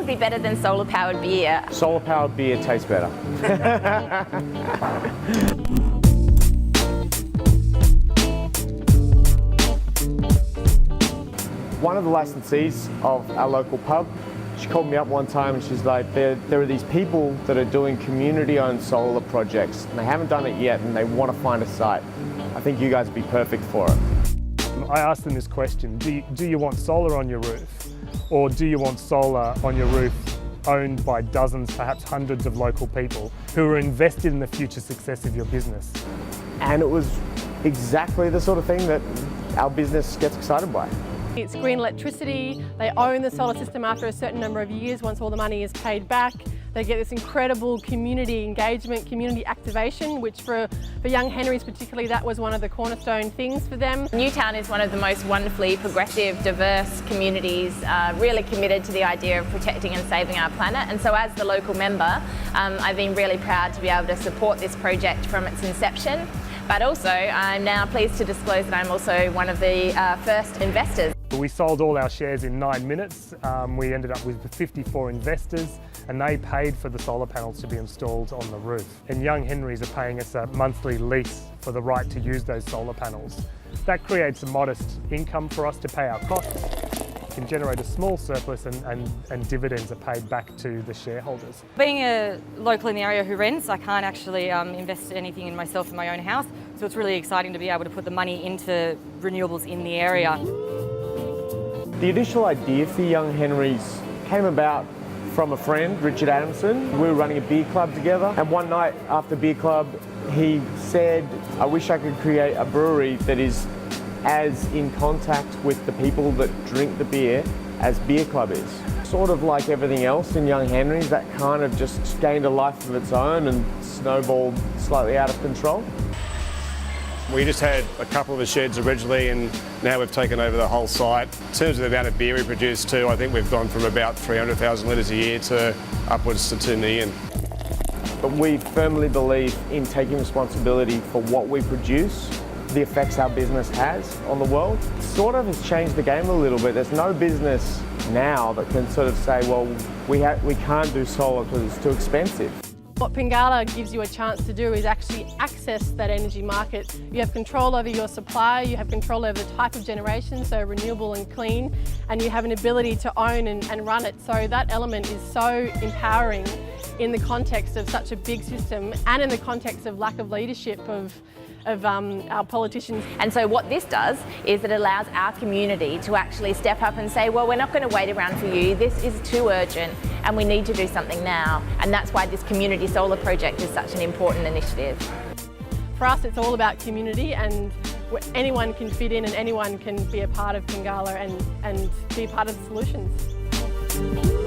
be better than solar-powered beer? Solar-powered beer tastes better. One of the licensees of our local pub, she called me up one time and she's like, there are these people that are doing community-owned solar projects and they haven't done it yet and they want to find a site. I think you guys would be perfect for it. I asked them this question, do you want solar on your roof? Or do you want solar on your roof owned by dozens, perhaps hundreds of local people who are invested in the future success of your business? And it was exactly the sort of thing that our business gets excited by. It's green electricity. They own the solar system after a certain number of years once all the money is paid back. They get this incredible community engagement, community activation, which for Young Henrys particularly, that was one of the cornerstone things for them. Newtown is one of the most wonderfully progressive, diverse communities, really committed to the idea of protecting and saving our planet. And so as the local member, I've been really proud to be able to support this project from its inception. But also, I'm now pleased to disclose that I'm also one of the first investors. We sold all our shares in 9 minutes. We ended up with 54 investors and they paid for the solar panels to be installed on the roof. And Young Henrys are paying us a monthly lease for the right to use those solar panels. That creates a modest income for us to pay our costs. Can generate a small surplus and dividends are paid back to the shareholders. Being a local in the area who rents, I can't actually invest anything in myself in my own house, so it's really exciting to be able to put the money into renewables in the area. The initial idea for Young Henrys came about from a friend, Richard Adamson. We were running a beer club together, and one night after beer club, he said, I wish I could create a brewery that is as in contact with the people that drink the beer as Beer Club is. Sort of like everything else in Young Henrys, that kind of just gained a life of its own and snowballed slightly out of control. We just had a couple of the sheds originally and now we've taken over the whole site. In terms of the amount of beer we produce too, I think we've gone from about 300,000 litres a year to upwards to 2 million. But we firmly believe in taking responsibility for what we produce, the effects our business has on the world. Sort of has changed the game a little bit. There's no business now that can sort of say, well, we can't do solar because it's too expensive. What Pingala gives you a chance to do is actually access that energy market. You have control over your supply, you have control over the type of generation, so renewable and clean, and you have an ability to own and run it. So that element is so empowering in the context of such a big system and in the context of lack of leadership of our politicians. And so what this does is it allows our community to actually step up and say, well, we're not going to wait around for you, this is too urgent and we need to do something now. And that's why this community solar project is such an important initiative. For us, it's all about community, and anyone can fit in and anyone can be a part of Pingala and be a part of the solutions.